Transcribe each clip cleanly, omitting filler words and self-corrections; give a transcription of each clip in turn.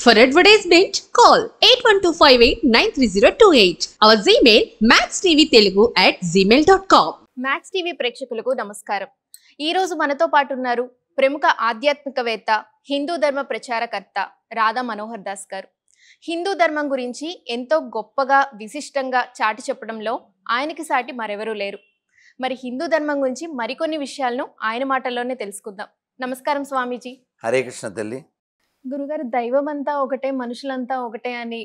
For advertisement, call 8125893028. Our Gmail maxtvtelugu@gmail.com. Max TV ప్రేక్షకులకు నమస్కారం. ఈ రోజు మనతో పాటు ఉన్నారు ప్రముఖ ఆధ్యాత్మికవేత్త, హిందూ ధర్మ ప్రచారకర్త రాధా మనోహర్ దాస్ గారు. హిందూ ధర్మం గురించి ఎంతో గొప్పగా విశిష్టంగా చాటి చెప్పడంలో ఆయనకి సాటి మరెవరూ లేరు. మరి హిందూ ధర్మం గురించి మరికొన్ని విషయాలను ఆయన మాటల్లోనే తెలుసుకుందాం. నమస్కారం స్వామీజీ. హరే కృష్ణ తల్లి. గురుగారు, దైవం అంతా ఒకటే, మనుషులంతా ఒకటే అని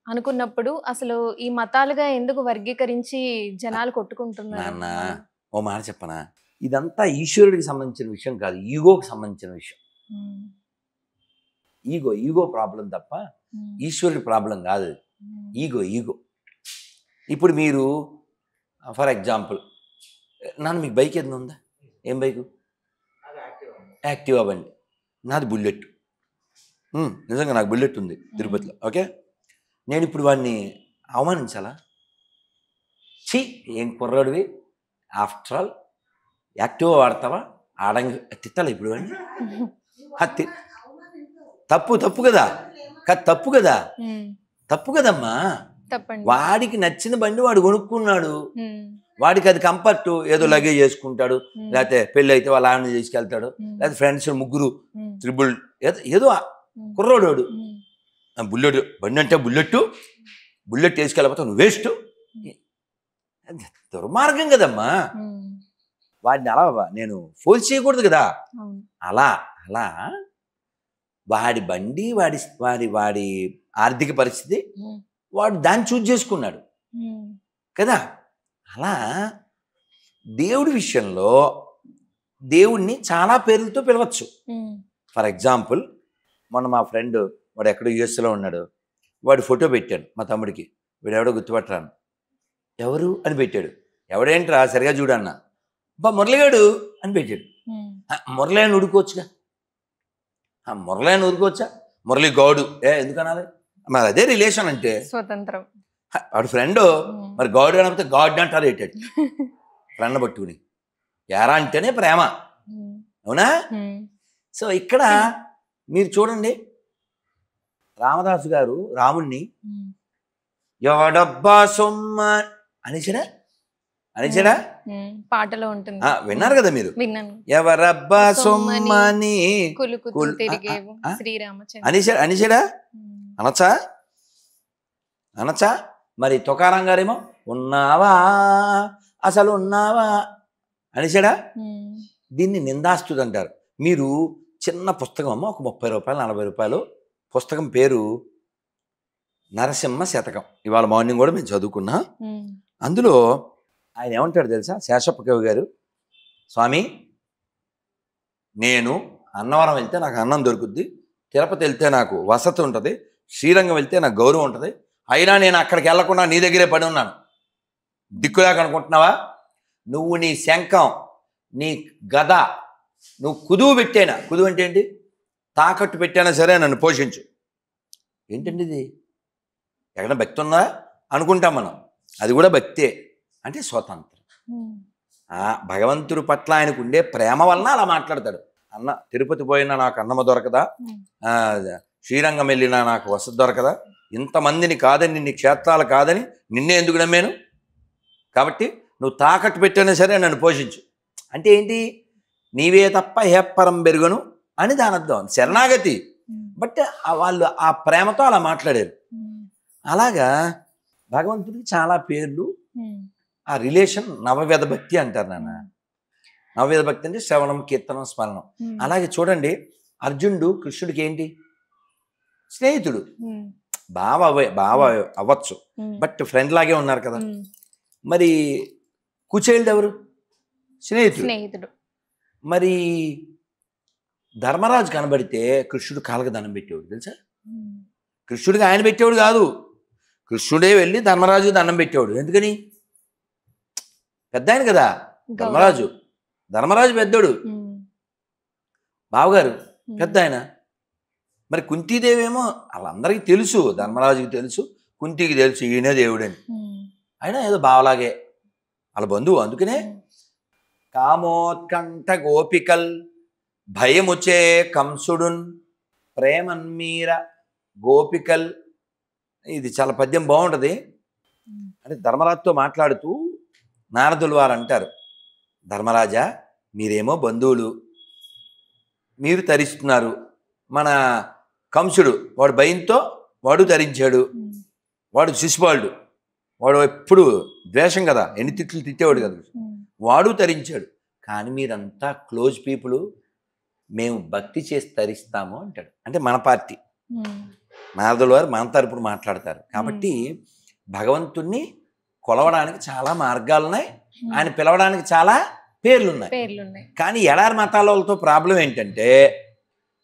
అనుకున్నప్పుడు అసలు ఈ మతాలుగా ఎందుకు వర్గీకరించి జనాలు కొట్టుకుంటున్నారు? నాన్న ఓ మాట చెప్పనా, ఇదంతా ఈశ్వరుడికి సంబంధించిన విషయం కాదు, ఈగోకి సంబంధించిన విషయం. ఈగో ప్రాబ్లం తప్ప ఈశ్వరుడి ప్రాబ్లం కాదు. ఈగో ఇప్పుడు మీరు ఫర్ ఎగ్జాంపుల్, నాన్న మీకు బైక్ ఏదైనా ఉందా? ఏం బైకు? యాక్టివా బండి. నాది బుల్లెట్. నిజంగా నాకు బుల్లెట్ ఉంది తిరుపతిలో. ఓకే, నేను ఇప్పుడు వాడిని అవమానించాలా? ఛీ, ఏం కుర్రాడివి, ఆఫ్టర్ ఆల్ యాక్టివా వాడతావా, ఆడంగి తిట్టాలి ఇప్పుడు వాడిని? తప్పు కదా, తప్పు కదమ్మా. వాడికి నచ్చిన బండి వాడు కొనుక్కున్నాడు, వాడికి అది కంఫర్ట్. ఏదో లగేజ్ చేసుకుంటాడు, లేకపోతే పెళ్ళి అయితే వాళ్ళ ఆయన తీసుకెళ్తాడు, లేకపోతే ఫ్రెండ్స్ ముగ్గురు త్రిబుల్ ఏదో కుర్రోడు బుల్లెట్ బండి అంటే బుల్లెట్ వేసుకెళ్ళకపోతే నువ్వు వేస్ట్. దుర్మార్గం కదమ్మా. వాడిని అలా నేను ఫోర్స్ చేయకూడదు కదా. అలా వాడి బండి, వాడి ఆర్థిక పరిస్థితి, వాడు దాన్ని చూజ్ చేసుకున్నాడు కదా. అలా దేవుడి విషయంలో దేవుణ్ణి చాలా పేర్లతో పిలవచ్చు. ఫర్ ఎగ్జాంపుల్, మొన్న మా ఫ్రెండ్ వాడు ఎక్కడో యూఎస్లో ఉన్నాడు, వాడు ఫోటో పెట్టాడు మా తమ్ముడికి. వీడు ఎవడో గుర్తుపట్టరాను, ఎవరు అని పెట్టాడు. ఎవడేంట్రా సరిగా చూడన్న, బా మురళిగాడు అని పెట్టాడు. మురళి అని ఉడుకోవచ్చుగా, మురళి గౌడు ఎందుకనాలి? మరి అదే రిలేషన్ అంటే స్వతంత్రం. వాడు ఫ్రెండ్, మరి గౌడు అనకపోతే గాడ్ అంటారు ఏంటాడు ఫ్రెండ్ పట్టుకుని. ఎరా అంటేనే ప్రేమ, అవునా? సో ఇక్కడ మీరు చూడండి, రామదాసు గారు రాముణ్ణి ఎవడబ్బా సొమ్మ అనేసాడా పాటలో ఉంటుంది, విన్నారు కదా మీరు? ఎవరబ్బా సొమ్మని అనేసాడా? అనొచ్చా? మరి తుకారాం గారేమో ఉన్నావా అసలు ఉన్నావా అనేసాడా? దీన్ని నిందాస్తుది అంటారు. మీరు చిన్న పుస్తకం అమ్మ, ఒక 30 రూపాయలు 40 రూపాయలు పుస్తకం, పేరు నరసింహ శతకం. ఇవాళ మార్నింగ్ కూడా మేము చదువుకున్నా. అందులో ఆయన ఏమంటాడు తెలుసా? శేషప్ప కవి గారు, స్వామి నేను అన్నవరం వెళ్తే నాకు అన్నం దొరుకుద్ది, తిరుపతి వెళ్తే నాకు వసతి ఉంటుంది, శ్రీరంగం వెళ్తే నాకు గౌరవం ఉంటుంది, అయినా నేను అక్కడికి వెళ్లకుండా నీ దగ్గరే పడి ఉన్నాను. దిక్కులేక అనుకుంటున్నావా? నువ్వు నీ శంఖం, నీ గద, నువ్వు కుదువు పెట్టేనా, కుదువు అంటే ఏంటి? తాకట్టు పెట్టానా సరే నన్ను పోషించు. ఏంటండి ఇది? ఎక్కడ భక్తి ఉందా అనుకుంటాం మనం, అది కూడా భక్తే. అంటే స్వతంత్రం. భగవంతుడి పట్ల ఆయనకు ఉండే ప్రేమ వలన అలా మాట్లాడతాడు. అన్న తిరుపతి పోయినా నాకు అన్నమ దొరకదా, శ్రీరంగం వెళ్ళినా నాకు వసతి దొరకదా, ఇంతమందిని కాదని, నీ క్షేత్రాలు కాదని నిన్నే ఎందుకు నమ్మాను, కాబట్టి నువ్వు తాకట్టు పెట్టినా సరే నన్ను పోషించు. అంటే ఏంటి? నీవే తప్ప హేపరం బెరుగను అని దాని అర్థం, శరణాగతి. బట్ వాళ్ళు ఆ ప్రేమతో అలా మాట్లాడారు. అలాగా భగవంతుడికి చాలా పేర్లు, ఆ రిలేషన్ నవవేద భక్తి అంటారు నాన్న. నవవేద భక్తి అంటే శ్రవణం, కీర్తనం, స్మరణం. అలాగే చూడండి, అర్జునుడు కృష్ణుడికి ఏంటి? స్నేహితుడు. బావ అవ్వచ్చు, బట్ ఫ్రెండ్ లాగే ఉన్నారు కదా. మరి కుచేలుడు ఎవరు? స్నేహితుడు. మరి ధర్మరాజు కనబడితే కృష్ణుడు కాళ్ళకి దండం పెట్టేవాడు తెలుసా? కృష్ణుడికి ఆయన పెట్టేవాడు కాదు, కృష్ణుడే వెళ్ళి ధర్మరాజు దండం పెట్టేవాడు. ఎందుకని? పెద్ద ఆయన కదా ధర్మరాజు పెద్దోడు, బావగారు పెద్ద ఆయన. మరి కుంతీదేవి ఏమో వాళ్ళందరికీ తెలుసు, ధర్మరాజుకి తెలుసు, కుంతికి తెలుసు ఈయనే దేవుడని. అయినా ఏదో బావలాగే వాళ్ళ బంధువు. అందుకనే కామోత్కంఠ గోపికల్ భయముచే కంసుడున్ ప్రేమన్మీర గోపికల్, ఇది చాలా పద్యం బాగుంటుంది. అంటే ధర్మరాజుతో మాట్లాడుతూ నారదులు వారు అంటారు, ధర్మరాజా మీరేమో బంధువులు, మీరు తరిస్తున్నారు. మన కంసుడు వాడు భయంతో వాడు తరించాడు, వాడు శిశుపాలుడు, వాడు ఎప్పుడు ద్వేషం కదా, ఎన్ని తిట్లు తిట్టేవాడు కదా, వాడు తరించాడు. కానీ మీరంతా క్లోజ్ పీపుల్, మేము భక్తి చేసి తరిస్తాము అంటాడు. అంటే మన పార్టీ నారదుల వారు మన తరపున మాట్లాడతారు. కాబట్టి భగవంతుణ్ణి కొలవడానికి చాలా మార్గాలు ఉన్నాయి, ఆయన పిలవడానికి చాలా పేర్లు ఉన్నాయి. కానీ ఎడారి మతాల వాళ్ళతో ప్రాబ్లం ఏంటంటే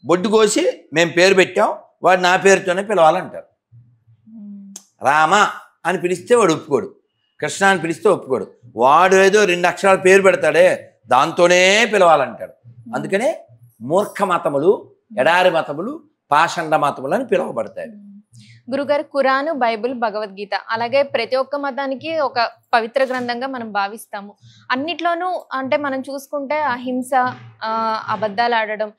బొడ్డు కోసి మేము పేరు పెట్టాం, వాడు నా పేరుతోనే పిలవాలంటారు. రామ అని పిలిస్తే వాడు ఒప్పుకోడు, కృష్ణ అని పిలిస్తే ఒప్పుకోడు, వాడు ఏదో 2 అక్షరాల పేరు పెడతాడే దాంతోనే పిలవాలంటాడు. అందుకనే మూర్ఖ మతములు, ఎడారి మతములు, పాషండ మతములు అని పిలువబడతాయి. గురుగారు, ఖురాను, బైబిల్, భగవద్గీత అలాగే ప్రతి ఒక్క మతానికి ఒక పవిత్ర గ్రంథంగా మనం భావిస్తాము. అన్నిట్లోనూ అంటే మనం చూసుకుంటే అహింస, అబద్ధాలు ఆడడం,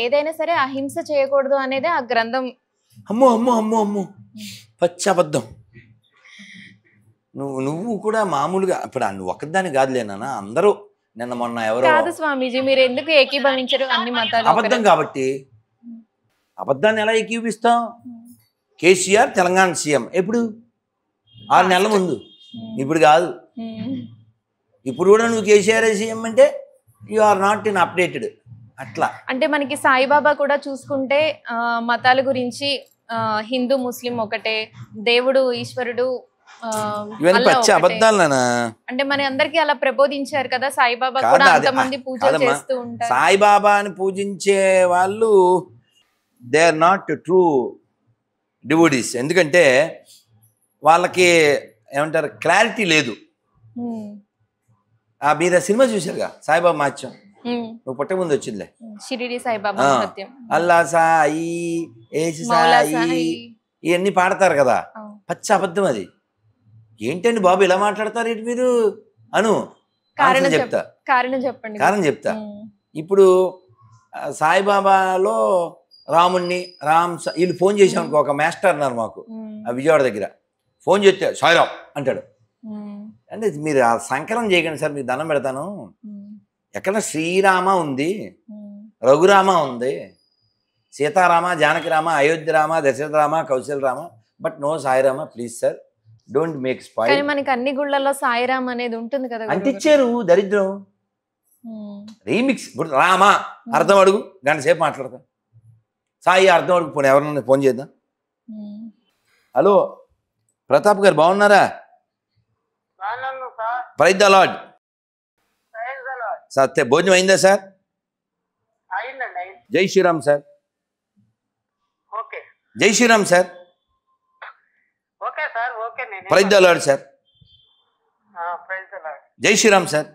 ఏదైనా సరే అహింస చేయకూడదు అనేది ఆ గ్రంథం. అమ్మో అమ్మో అమ్మో అమ్మో పచ్చి అబద్ధం. నువ్వు కూడా మామూలుగా ఇప్పుడు నువ్వు ఒక్కదాన్ని కాదులేనా, అందరూ నిన్న మొన్న ఎవరో. కాదు స్వామీజీ, మీరు ఎందుకు ఏకీభవించరు అన్ని మతాలు? అబద్ధం కాబట్టి అబద్ధాన్ని ఎలా ఏకీపిస్తాం? కేసీఆర్ తెలంగాణ సీఎం ఎప్పుడు? 6 నెలల ముందు, ఇప్పుడు కాదు. ఇప్పుడు కూడా నువ్వు కేసీఆర్ సీఎం అంటే you are not in updated. అట్లా అంటే మనకి సాయిబాబా కూడా చూసుకుంటే మతాల గురించి హిందూ ముస్లిం ఒకటే, దేవుడు ఈశ్వరుడు ఇవన్నీ పచ్చి అబద్ధాలనా? అంటే మన అందరికి అలా ప్రబోధించారు కదా. సాయిబాబా కూడా అంతమంది పూజలు చేస్తూ ఉంటారు. సాయిబాబాని పూజించే వాళ్ళు they are not true devotees. ఎందుకంటే వాళ్ళకి ఏమంటారు, క్లారిటీ లేదు. మీరు సినిమా చూశారుగా సాయిబాబా మహత్యం, నువ్వు పుట్ట ముందు వచ్చిందిలే, షిరిడి సాయిబాబా మహత్యం, అల్లా సాయి, ఏసు సాయి, ఇవన్నీ పాడతారు కదా. పచ్చి అబద్ధం అది. ఏంటండి బాబు ఇలా మాట్లాడతారు ఏంటి మీరు అను. చెప్తా కారణం చెప్తా. ఇప్పుడు సాయిబాబాలో రాముణ్ణి వీళ్ళు ఫోన్ చేసామనుకో, ఒక మాస్టర్ అన్నారు మాకు విజయవాడ దగ్గర, ఫోన్ చేస్తే సాయిరామ్ అంటాడు. అంటే మీరు ఆ సంకలనం చేయకండి సార్, మీకు దండం పెడతాను. ఎక్కడ శ్రీరామ ఉంది, రఘురామ ఉంది, Sitarama, Janakirama, Ayodhya Rama, Dasharatha Rama, Kaushal Rama, but no Sairama. Please sir, don't make spoil. మనకి అన్ని గుళ్ళల్లో సాయిరామ్ అనేది ఉంటుంది కదా. అంటిచ్చారు దరిద్రం. రీమిక్స్. ఇప్పుడు రామ అర్థం అడుగు, గంట సేపు మాట్లాడతా. సాయి అర్థం అడుగు, పోనీ ఎవరన్నా ఫోన్ చేద్దాం. హలో ప్రతాప్ గారు, బాగున్నారా? Praise the lord sir. భోజనం అయిందా sir? Jai Shriram sir. Jai Shriram sir. Praise the lord sir. Jai Shriram sir.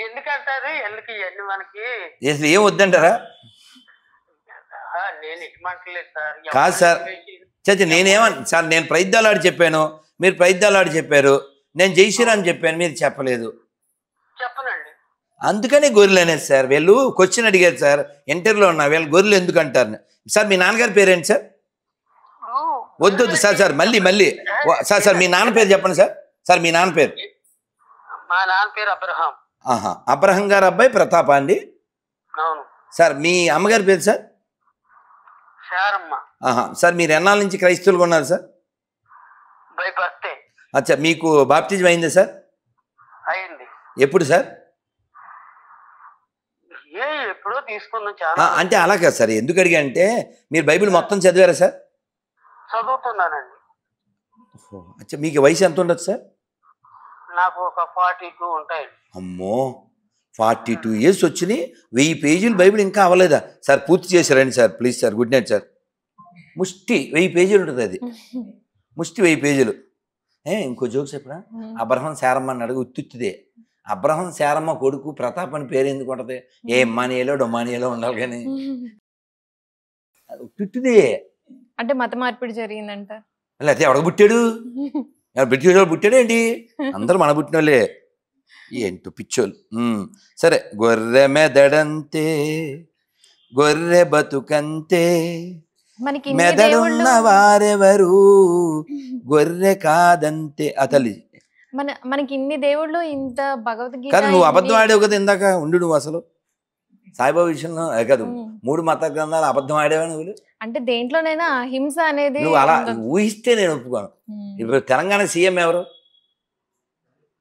ఎందుకంటారు ఎందుకు ఇవన్నీ మనకి? అసలు ఏం వద్దంటారా? కాదు సార్, చచ్చి నేనేమన్నా సార్, నేను ప్రైజ్ ద లార్డ్ చెప్పాను, మీరు ప్రైజ్ ద లార్డ్ చెప్పారు, నేను జై శ్రీరామ్ చెప్పాను, మీరు చెప్పలేదు. చెప్పనండి. అందుకని గొర్రెలు అనేది సార్. వీళ్ళు క్వశ్చన్ అడిగారు సార్ ఇంటర్వ్యూలో ఉన్నా, వీళ్ళు గొర్రెలు ఎందుకు అంటారు సార్. మీ నాన్నగారి పేరేంటి సార్? వద్దు సార్ మళ్ళీ సార్ మీ నాన్న పేరు చెప్పండి సార్. సార్ మీ నాన్న పేరు? మా నాన్న పేరు అబ్రహాం. అబ్రహం గారు అబ్బాయి ప్రతాప అండి? అవును సార్. మీ అమ్మగారి పేరు సార్? శారమ్మ. సార్ మీరు ఎన్నాళ్ళ నుంచి క్రైస్తవులుగా ఉన్నారు సార్? By birthday. అచ్చా, మీకు బాప్టిజం అయిందా సార్? అయింది. ఎప్పుడు సార్? ఎప్పుడో తీసుకున్నాం. చాలా అంటే అలా కాదు సార్, ఎందుకు అడిగా అంటే మీరు బైబిల్ మొత్తం చదివారా సార్? చదువుతున్నానండి. అచ్చా, మీకు వయసు ఎంత ఉండదు సార్? నాకు ఒక 42 ఉంటాయి. అమ్మో, 42 ఇయర్స్ వచ్చినాయి, 1000 పేజీలు బైబిల్ ఇంకా అవ్వలేదా సార్? పూర్తి చేశారండి sir, please sir. Good night sir. ముష్టి 1000 పేజీలు ఉంటుంది అది, ముష్టి 1000 పేజీలు. ఇంకో జోక్ చెప్పరా? అబ్రహం శారమ్మ అని అడుగు, ఉత్తుత్తిదే. అబ్రహం శారమ్మ కొడుకు ప్రతాప్ అని పేరు ఎందుకు ఉంటుంది? ఏ మానియాలో డొమానియాలో ఉండాలి కానీ, ఉత్తుత్తిదే. అంటే మత మార్పిడి జరిగిందంట. లేకపోతే ఎవడ పుట్టాడు? బ్రిటిష్ వాళ్ళు పుట్టాడు ఏంటి? అందరూ మన పుట్టిన వాళ్ళే. ఏంటో పిచ్చోళ్ళు. సరే. గొర్రె మెదడంతే గొర్రె బతుకంతే మనకి ఇన్ని దేవుళ్ళు మెదడున్న వారెవరు గొర్రె కాదంతే ఆ తల్లి. మనకి ఇన్ని దేవుళ్ళు ఇంత భగవద్గీత కానీ నువ్వు ఇన్ని- అబద్ధం ఆడావు కదా ఇందాక ఉండు. నువ్వు అసలు సాయిబాబా విషయంలో కాదు, 3 మత గ్రంథాలు అబద్ధం ఆడేవా నువ్వు? అంటే దేంట్లోనైనా హింస అనేది నువ్వు అలా ఉండదు. ఊహిస్తే నేను ఒప్పుకోను. ఉమ్. ఇప్పుడు తెలంగాణ సీఎం ఎవరు?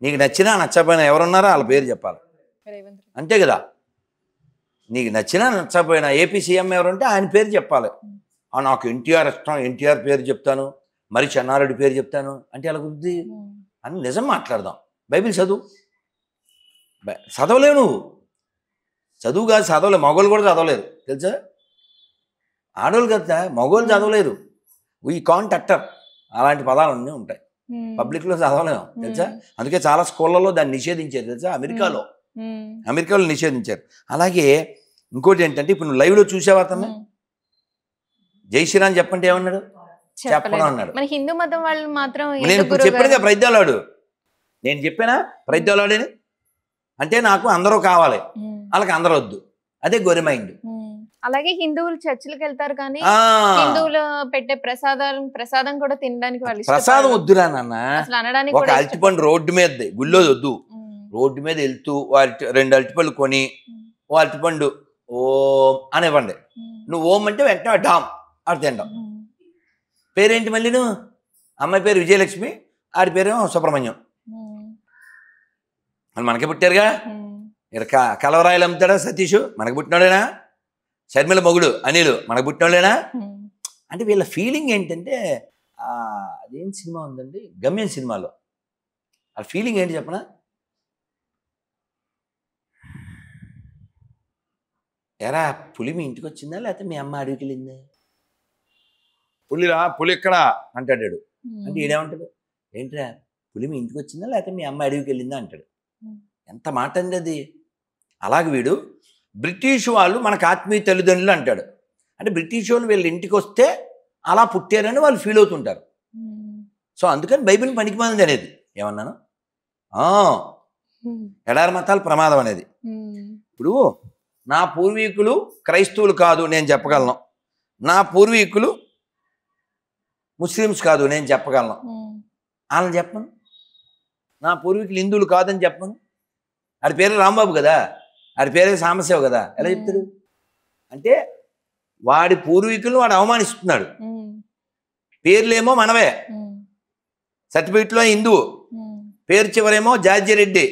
నీకు నచ్చినా నచ్చకపోయినా ఎవరున్నారో వాళ్ళ పేరు చెప్పాలి, రేవంత్ రెడ్డి. అంతే కదా. నీకు నచ్చినా నచ్చకపోయినా ఏపీ సీఎం ఎవరంటే ఆయన పేరు చెప్పాలి. నాకు ఎన్టీఆర్ ఇష్టం, ఎన్టీఆర్ పేరు చెప్తాను, మరి చెన్నారెడ్డి పేరు చెప్తాను అంటే ఎలా కుదిరి ఉమ్. అని నిజం మాట్లాడదాం. బైబిల్ చదువు. చదవలేవు నువ్వు. చదువు కాదు, చదవలేవు. మగోళ్ళు కూడా చదవలేరు తెలుసా. ఆడోళ్ళు కదా, మగోళ్ళు చదవలేరు. ఈ కాంట్ అట్టర్ అలాంటి పదాలు అన్నీ ఉంటాయి. ఉమ్. పబ్లిక్లో చదవలేము తెలుసా. అందుకే చాలా స్కూళ్ళలో దాన్ని నిషేధించారు తెలుసా. అమెరికాలో నిషేధించారు. అలాగే ఇంకోటి ఏంటంటే ఇప్పుడు నువ్వు లైవ్లో చూసావా అతన్ని? జై శ్రీరామ్ చెప్పంటే ఏమన్నాడు? చెప్పను అన్నాడు. మన హిందూ మతం వాళ్ళు మాత్రం నేను ఎందుకు ఇప్పుడు గురువు చెప్పానుగా గారు? ప్రజ్ఞలాడు. నేను చెప్పానా ప్రజ్ఞలాడని? అంటే నాకు అందరూ కావాలి, ఉమ్. వాళ్ళకి అందరూ వద్దు. అదే గొర్రె మైండ్. ఉమ్. అలాగే హిందువులు చర్చిలకు వెళ్తారు కానీ హిందువులు పెట్టే ప్రసాదం కూడా తినడానికి వాళ్ళు ప్రసాదం ఇష్టపడరు. వద్దురా నాన్న. అసలు అనడానికి ఒక కూడా అరటిపండు రోడ్డు మీద, గుళ్ళో వద్దు, రోడ్డు మీద వెళ్తూ 2 అరటిపళ్ళు కొని ఓ అరటిపండు ఓం అని ఇవ్వండి. నువ్వు ఓం అంటే వెంటనే డామ్ ఆడు తింటాం. పేరేంటి మళ్ళీ? నువ్వు అమ్మాయి పేరు విజయలక్ష్మి, ఆడి పేరు సుబ్రహ్మణ్యం. అని మనకే పుట్టారుగా. ఇక్కడ కలవరాయలు అమ్ముతాడా సతీష్? మనకు పుట్టినాడేనా? షర్మిల మొగుడు అనిలు మనకు పుట్టినాడేనా? అంటే వీళ్ళ ఫీలింగ్ ఏంటంటే అదేం సినిమా ఉందండి, గమ్యం సినిమాలో ఆ ఫీలింగ్ ఏంటి చెప్పనా? ఎరా పులి మీ ఇంటికి వచ్చిందా లేకపోతే మీ అమ్మ అడవికి వెళ్ళిందా? పులిరా, పులి ఎక్కడ అంటాడు. అంటే ఈడేమంటాడు, ఏంట్రా పులి మీ ఇంటికి వచ్చిందా లేకపోతే మీ అమ్మ అడవికి వెళ్ళిందా అంటాడు. ఎంత మాట అండి అది. అలాగే వీడు బ్రిటిష్ వాళ్ళు మనకు ఆత్మీయ తల్లిదండ్రులు అంటాడు. అంటే బ్రిటిష్ వాళ్ళు వీళ్ళ ఇంటికి వస్తే అలా పుట్టారని వాళ్ళు ఫీల్ అవుతుంటారు. సో అందుకని బైబిల్ పనికిమాలింది అనేది. ఏమన్నాను? ఎడారి మతాలు ప్రమాదం అనేది. ఇప్పుడు నా పూర్వీకులు క్రైస్తవులు కాదు నేను చెప్పగలను, నా పూర్వీకులు ముస్లిమ్స్ కాదు నేను చెప్పగలను, వాళ్ళని చెప్పను. నా పూర్వీకులు హిందువులు కాదని చెప్పను. ఆడి పేరు రాంబాబు కదా, ఆడి పేరే సాంబశివ కదా, ఎలా చెప్తాడు? అంటే వాడి పూర్వీకులను వాడు అవమానిస్తున్నాడు. పేర్లేమో మనవే, సర్టిఫికెట్లో హిందువు, పేరు చివరేమో జార్జిరెడ్డి,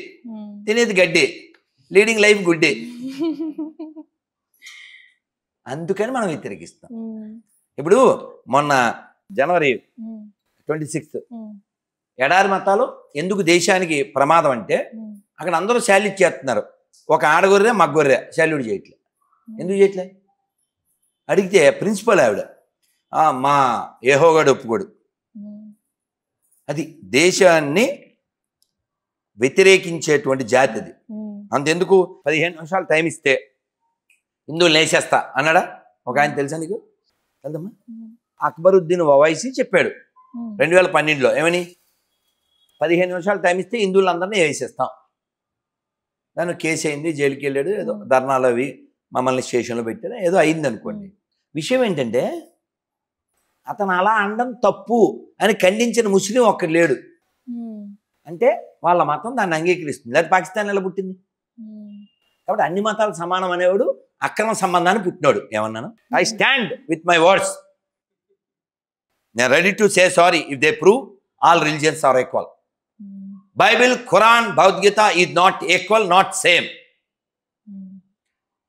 తినేది గడ్డి, లీడింగ్ లైఫ్ గుడ్డి. అందుకని మనం వ్యతిరేకిస్తాం. ఇప్పుడు మొన్న జనవరి 26 ఎడారి మతాలు ఎందుకు దేశానికి ప్రమాదం అంటే అక్కడ అందరూ శాల్యూట్ చేస్తున్నారు. ఒక ఆడగొర్రె మగ్గొర్రె శాల్యూట్ చేయట్లే. ఎందుకు చేయట్లే అడిగితే ప్రిన్సిపల్ ఆవిడ మా యెహోవాడు ఒప్పుకోడు. అది దేశాన్ని వ్యతిరేకించేటువంటి జాతి అది. అంతెందుకు 15 నిమిషాలు టైం ఇస్తే హిందువులు వేసేస్తా అన్నాడా ఒక ఆయన? తెలుసా నీకు? తెలుదమ్మా? అక్బరుద్దీన్ ఓవైసీ చెప్పాడు 2012లో ఏమని, 15 నిమిషాలు టైం ఇస్తే హిందువులందరినీ వేసేస్తాం. దాని కేసు అయింది, జైలుకి వెళ్ళాడు, ఏదో ధర్నాలు అవి మమ్మల్ని స్టేషన్లో పెట్టాడు, ఏదో అయింది అనుకోండి. విషయం ఏంటంటే అతను అలా అనడం తప్పు అని ఖండించిన ముస్లిం ఒక్కడు లేడు. అంటే వాళ్ళ మతం దాన్ని అంగీకరిస్తుంది. లేదా పాకిస్తాన్ ఎలా పుట్టింది? కాబట్టి అన్ని మతాలు సమానం అనేవాడు అక్రమ సంబంధాన్ని పుట్టినాడు. ఏమన్నాను? I stand with my words. నేను ready to say sorry if they prove all religions are equal. Bible, Quran, Bhagavad Gita is not equal, not same.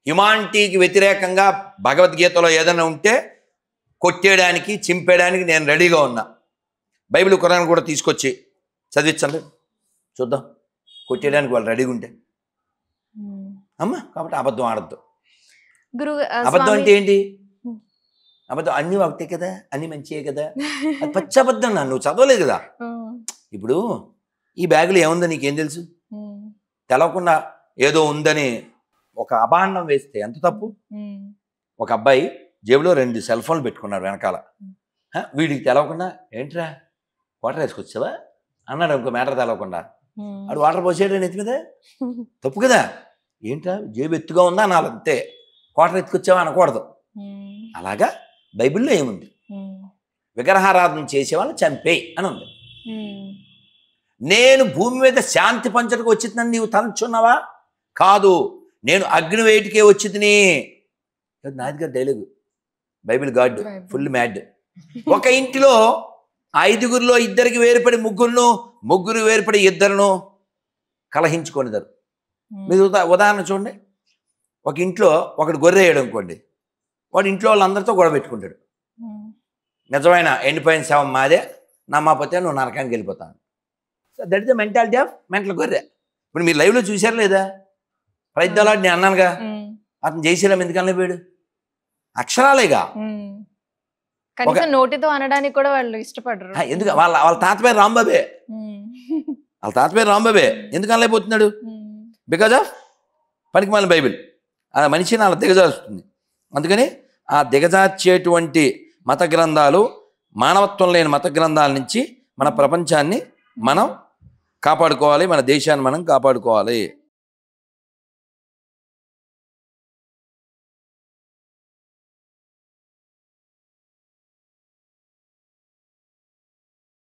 హ్యుమానిటీకి వ్యతిరేకంగా భగవద్గీతలో ఏదైనా ఉంటే కొట్టేయడానికి, చింపేయడానికి నేను రెడీగా ఉన్నా. బైబిల్, ఖురాన్ కూడా తీసుకొచ్చి చదివించండి చూద్దాం, కొట్టేయడానికి వాళ్ళు రెడీగా ఉంటే. అమ్మా కాబట్టి అబద్ధం ఆడద్దు. అబద్ధం అంటే ఏంటి? అబద్ధం అన్నీ ఒకటే కదా, అన్నీ మంచియే కదా, అది పచ్చి అబద్ధం. నువ్వు చదవలేదు కదా. ఇప్పుడు ఈ బ్యాగులో ఏముందో నీకేం తెలుసు? తెలవకుండా ఏదో ఉందని ఒక అభాండం వేస్తే ఎంత తప్పు. ఒక అబ్బాయి జేబులో 2 సెల్ ఫోన్లు పెట్టుకున్నాడు వెనకాల. వీడికి తెలవకుండా ఏంట్రా వాటర్ వేసుకొచ్చావా అన్నాడు. ఇంకో మ్యాటర్ తెలవకుండా వాడు వాటర్ పోసాడు నెత్తి మీద. తప్పు కదా. ఏంట్రా జేబు ఎత్తుగా ఉందా అనాలి అంతే. కోటలు ఎత్తుకొచ్చావా అనకూడదు. అలాగా బైబిల్లో ఏముంది? విగ్రహారాధన చేసేవాళ్ళని చంపేయి అని ఉంది. నేను భూమి మీద శాంతి పంచడానికి వచ్చిందని నీవు తలంచున్నావా? కాదు, నేను అగ్ని వేటికే వచ్చింది. నాది గారు dialogue, Bible God full mad. ఒక ఇంటిలో 5గురిలో 2కి వేరుపడి ముగ్గురు వేరుపడి 2ను కలహించుకొనిదారు. మీరు ఉదాహరణ చూడండి. ఒక ఇంట్లో ఒకడు గొర్రె వేయడం అనుకోండి, వాడు ఇంట్లో వాళ్ళందరితో గొడవ పెట్టుకుంటాడు. నిజమైన ఎండిపోయిన శవం మాదే, నమ్మకపోతే నువ్వు నరకానికి వెళ్ళిపోతాను. So that is the mentality of mental గొర్రె. ఇప్పుడు మీరు లైవ్లో చూశారు లేదా? ప్రయత్నాలు నేను అన్నానుగా, అతను జైశీలం ఎందుకు అనలేపోయాడు? అక్షరాలేగా. కనీసం నోటితో అనడానికి కూడా వాళ్ళు ఇష్టపడరు. ఎందుకు? వాళ్ళ తాత పేరు రాంబాబే. వాళ్ళ తాత పేరు రాంబాబే. ఎందుకు అనలేకపోతున్నాడు? బికాజ్ ఆఫ్ పనికిమాలిన బైబిల్. ఆ మనిషిని అలా దిగజారుస్తుంది. అందుకని ఆ దిగజార్చేటువంటి మత గ్రంథాలు, మానవత్వం లేని మత గ్రంథాల నుంచి మన ప్రపంచాన్ని మనం కాపాడుకోవాలి, మన దేశాన్ని మనం కాపాడుకోవాలి.